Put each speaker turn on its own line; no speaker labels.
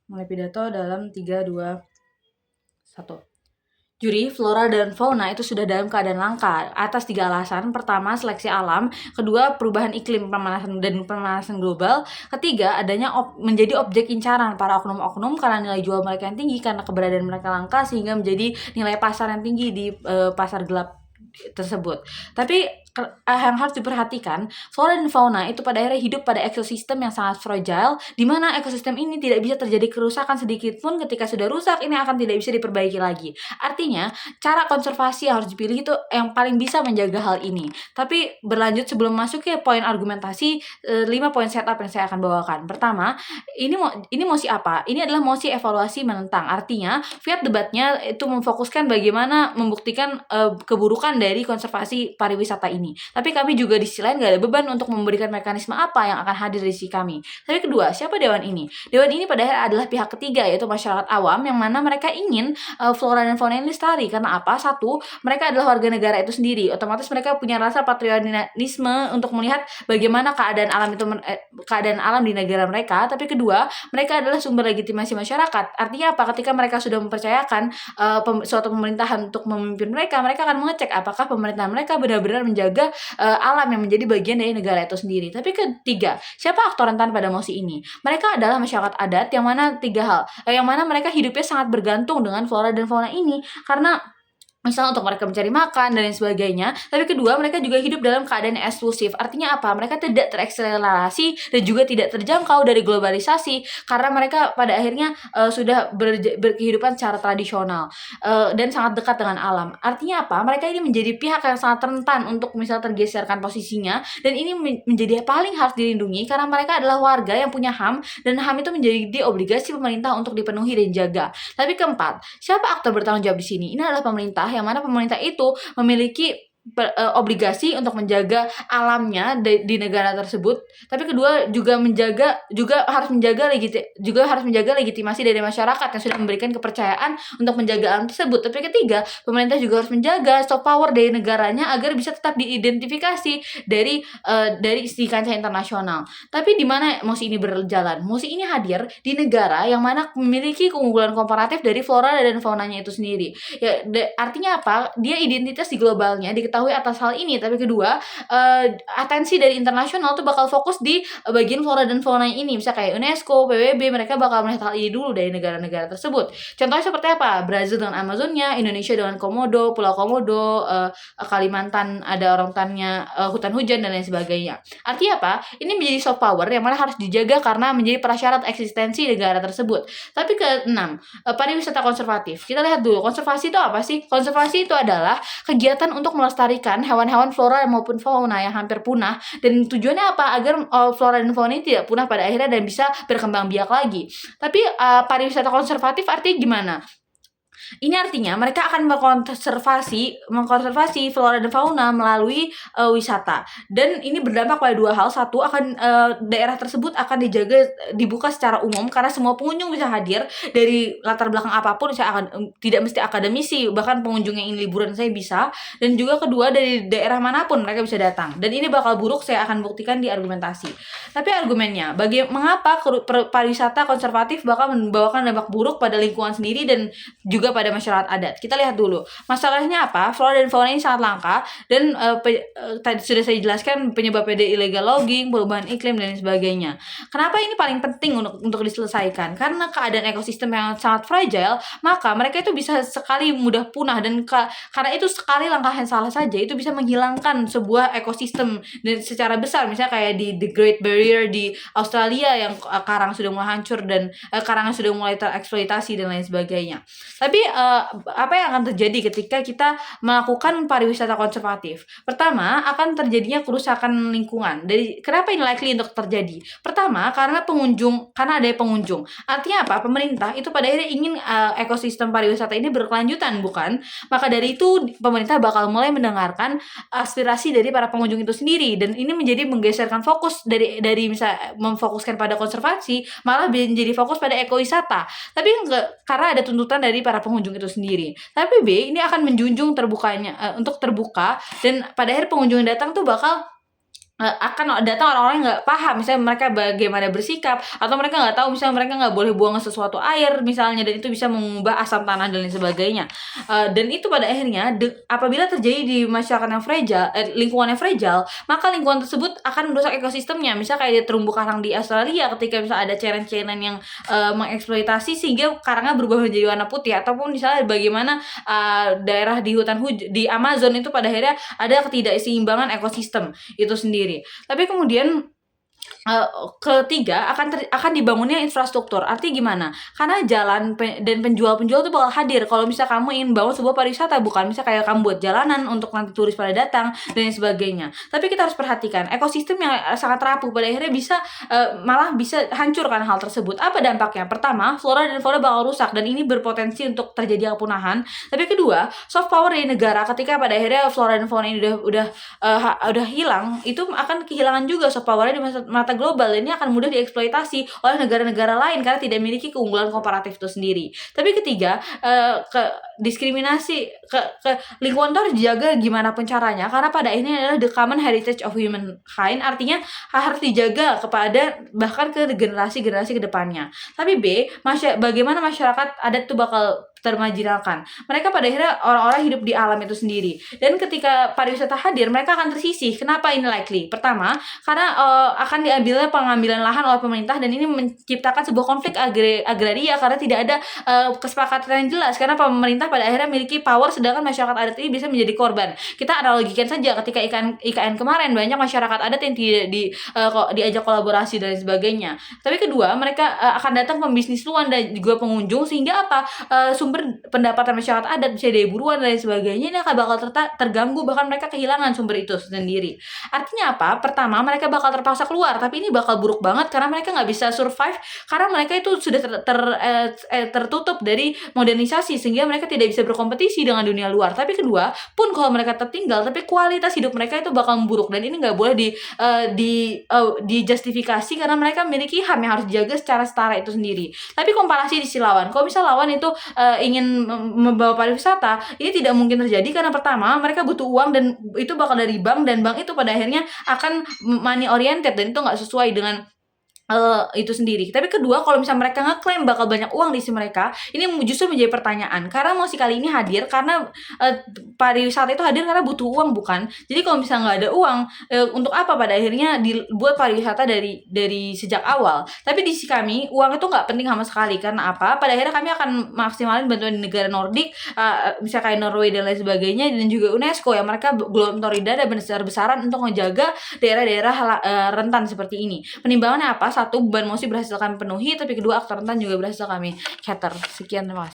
Mulai pidato dalam 3, 2, 1. Juri, flora dan fauna itu sudah dalam keadaan langka atas 3 alasan. Pertama, seleksi alam. Kedua, perubahan iklim, pemanasan global. Ketiga, adanya menjadi objek incaran para oknum-oknum karena nilai jual mereka yang tinggi karena keberadaan mereka langka sehingga menjadi nilai pasar yang tinggi di pasar gelap tersebut. Tapi yang harus diperhatikan, flora dan fauna itu pada akhirnya hidup pada ekosistem yang sangat fragile, di mana ekosistem ini tidak bisa terjadi kerusakan sedikit pun. Ketika sudah rusak, ini akan tidak bisa diperbaiki lagi. Artinya, cara konservasi yang harus dipilih itu yang paling bisa menjaga hal ini. Tapi berlanjut sebelum masuk ke poin argumentasi, 5 poin setup yang saya akan bawakan. Pertama, ini mosi apa? Ini adalah mosi evaluasi menentang. Artinya, fiat debatnya itu memfokuskan bagaimana membuktikan keburukan dari konservasi pariwisata ini. Tapi kami juga di sisi lain gak ada beban untuk memberikan mekanisme apa yang akan hadir di sisi kami. Tapi kedua, siapa dewan ini? Dewan ini pada akhirnya adalah pihak ketiga, yaitu masyarakat awam yang mana mereka ingin flora dan fauna ini lestari. Karena apa? Satu, mereka adalah warga negara itu sendiri. Otomatis mereka punya rasa patriotisme untuk melihat bagaimana keadaan alam di negara mereka. Tapi kedua, mereka adalah sumber legitimasi masyarakat. Artinya apa? Ketika mereka sudah mempercayakan suatu pemerintahan untuk memimpin mereka akan mengecek apakah pemerintahan mereka benar-benar menjaga alam yang menjadi bagian dari negara itu sendiri. Tapi ketiga, siapa aktor rentan pada mosi ini? Mereka adalah masyarakat adat yang mana yang mana mereka hidupnya sangat bergantung dengan flora dan fauna ini karena misalnya untuk mereka mencari makan dan lain sebagainya. Tapi kedua, mereka juga hidup dalam keadaan eksklusif. Artinya apa? Mereka tidak terekselerasi dan juga tidak terjangkau dari globalisasi karena mereka pada akhirnya sudah berkehidupan secara tradisional dan sangat dekat dengan alam. Artinya apa? Mereka ini menjadi pihak yang sangat rentan untuk misalnya tergeserkan posisinya, dan ini menjadi paling harus dilindungi karena mereka adalah warga yang punya HAM, dan HAM itu menjadi obligasi pemerintah untuk dipenuhi dan dijaga. Tapi keempat, siapa aktor bertanggung jawab di sini? Ini adalah pemerintah, yang mana pemerintah itu memiliki obligasi untuk menjaga alamnya di negara tersebut. Tapi kedua juga harus menjaga legitimasi dari masyarakat yang sudah memberikan kepercayaan untuk menjaga alam tersebut. Tapi ketiga, pemerintah juga harus menjaga soft power dari negaranya agar bisa tetap diidentifikasi dari di kancah internasional. Tapi di mana mosi ini berjalan? Mosi ini hadir di negara yang mana memiliki keunggulan komparatif dari flora dan faunanya itu sendiri. Ya, artinya apa? Dia identitas di globalnya diketahui atas hal ini. Tapi kedua, atensi dari internasional tuh bakal fokus di bagian flora dan fauna ini. Misalnya kayak UNESCO, PBB, mereka bakal melihat hal ini dulu dari negara-negara tersebut. Contohnya seperti apa? Brazil dengan Amazonnya, Indonesia dengan Komodo, Pulau Komodo, Kalimantan ada orangutannya, hutan hujan dan lain sebagainya. Artinya apa? Ini menjadi soft power yang mana harus dijaga karena menjadi prasyarat eksistensi negara tersebut. Tapi keenam, pariwisata konservatif. Kita lihat dulu, konservasi itu apa sih? Konservasi itu adalah kegiatan untuk melestarikan hewan-hewan flora maupun fauna yang hampir punah, dan tujuannya apa? Agar flora dan fauna ini tidak punah pada akhirnya dan bisa berkembang biak lagi. Tapi pariwisata konservatif artinya gimana? Ini artinya mereka akan mengkonservasi flora dan fauna melalui wisata. Dan ini berdampak pada dua hal. Satu, akan daerah tersebut akan dibuka secara umum karena semua pengunjung bisa hadir dari latar belakang apapun. Tidak mesti akademisi, bahkan pengunjung yang ingin liburan saya bisa. Dan juga kedua, dari daerah manapun mereka bisa datang. Dan ini bakal buruk, saya akan buktikan di argumentasi. Tapi argumennya, mengapa pariwisata konservatif bakal membawakan dampak buruk pada lingkungan sendiri dan juga pada masyarakat adat. Kita lihat dulu. Masalahnya apa? Flora dan fauna ini sangat langka, dan tadi sudah saya jelaskan penyebabnya dari illegal logging, perubahan iklim dan sebagainya. Kenapa ini paling penting untuk diselesaikan? Karena keadaan ekosistem yang sangat fragile, maka mereka itu bisa sekali mudah punah, dan karena itu sekali langkah yang salah saja itu bisa menghilangkan sebuah ekosistem dan secara besar. Misalnya kayak di The Great Barrier di Australia yang karang sudah mulai hancur dan karangnya sudah mulai tereksploitasi dan lain sebagainya. Tapi apa yang akan terjadi ketika kita melakukan pariwisata konservatif? Pertama, akan terjadinya kerusakan lingkungan. Kenapa ini likely untuk terjadi? Pertama, karena ada pengunjung. Artinya apa? Pemerintah itu pada akhirnya ingin ekosistem pariwisata ini berkelanjutan, bukan? Maka dari itu pemerintah bakal mulai mendengarkan aspirasi dari para pengunjung itu sendiri, dan ini menjadi menggeserkan fokus dari misalnya memfokuskan pada konservasi, malah menjadi fokus pada ekowisata. Tapi karena ada tuntutan dari para pengunjung itu sendiri. Tapi B, ini akan menjunjung untuk terbuka, dan pada akhir pengunjung yang datang tuh bakal akan datang orang-orang yang nggak paham, misalnya mereka bagaimana bersikap, atau mereka nggak tahu misalnya mereka nggak boleh buang sesuatu air misalnya, dan itu bisa mengubah asam tanah dan lain sebagainya. Dan itu pada akhirnya apabila terjadi di masyarakat yang fragile, lingkungan yang fragile, maka lingkungan tersebut akan merusak ekosistemnya. Misal kayak di terumbu karang di Australia, ketika misalnya ada cairan-cairan yang mengeksploitasi sehingga karangnya berubah menjadi warna putih, ataupun misalnya bagaimana daerah di hutan di Amazon itu pada akhirnya ada ketidakseimbangan ekosistem itu sendiri. Tapi kemudian ketiga akan dibangunnya infrastruktur. Artinya gimana? Karena jalan dan penjual-penjual itu bakal hadir. Kalau misal kamu ingin bangun sebuah pariwisata, bukan misal kayak kamu buat jalanan untuk nanti turis pada datang dan lain sebagainya. Tapi kita harus perhatikan ekosistem yang sangat rapuh pada akhirnya bisa malah bisa hancur karena hal tersebut. Apa dampaknya? Pertama, flora dan fauna bakal rusak dan ini berpotensi untuk terjadi kepunahan. Tapi kedua, soft power dari negara ketika pada akhirnya flora dan fauna ini udah hilang, itu akan kehilangan juga soft powernya di mata global. Ini akan mudah dieksploitasi oleh negara-negara lain karena tidak memiliki keunggulan komparatif itu sendiri. Tapi ketiga, diskriminasi ke lingkungan itu harus dijaga gimana pun caranya, karena pada ini adalah the common heritage of humankind, artinya harus dijaga kepada bahkan ke generasi-generasi kedepannya. Tapi bagaimana masyarakat adat itu bakal termarginalkan. Mereka pada akhirnya orang-orang hidup di alam itu sendiri. Dan ketika pariwisata hadir, mereka akan tersisih. Kenapa ini likely? Pertama, karena akan diambilnya pengambilan lahan oleh pemerintah, dan ini menciptakan sebuah konflik agraria karena tidak ada kesepakatan yang jelas. Karena pemerintah pada akhirnya memiliki power, sedangkan masyarakat adat ini bisa menjadi korban. Kita analogikan saja ketika IKN kemarin, banyak masyarakat adat yang tidak diajak kolaborasi dan sebagainya. Tapi kedua, mereka akan datang pembisnis luar dan juga pengunjung, sehingga apa? Sumber pendapatan masyarakat adat bisa dari buruan dan lain sebagainya ini akan bakal terganggu, bahkan mereka kehilangan sumber itu sendiri. Artinya apa? Pertama, mereka bakal terpaksa keluar, tapi ini bakal buruk banget karena mereka nggak bisa survive karena mereka itu sudah tertutup dari modernisasi, sehingga mereka tidak bisa berkompetisi dengan dunia luar. Tapi kedua, pun kalau mereka tertinggal, tapi kualitas hidup mereka itu bakal memburuk, dan ini nggak boleh dijustifikasi karena mereka memiliki HAM yang harus dijaga secara setara itu sendiri. Tapi komparasi di sisi lawan, kalau misal lawan itu ingin membawa pariwisata, ini tidak mungkin terjadi karena pertama mereka butuh uang dan itu bakal dari bank, dan bank itu pada akhirnya akan money oriented dan itu nggak sesuai dengan itu sendiri. Tapi kedua, kalau misalnya mereka ngeklaim bakal banyak uang di sisi mereka, ini justru menjadi pertanyaan. Karena Mosi kali ini hadir karena pariwisata itu hadir karena butuh uang, bukan? Jadi kalau misalnya nggak ada uang, untuk apa pada akhirnya dibuat pariwisata dari sejak awal? Tapi di sisi kami, uang itu nggak penting sama sekali. Karena apa? Pada akhirnya kami akan maksimalin bantuan di negara Nordik, misalnya kayak Norway dan lain sebagainya, dan juga UNESCO yang mereka belum ada besar-besaran untuk menjaga daerah-daerah rentan seperti ini. Penimbangannya apa? Satu, beban Mosi berhasil kami penuhi, tapi kedua, aktor rentan juga berhasil kami cater. Sekian, terima kasih.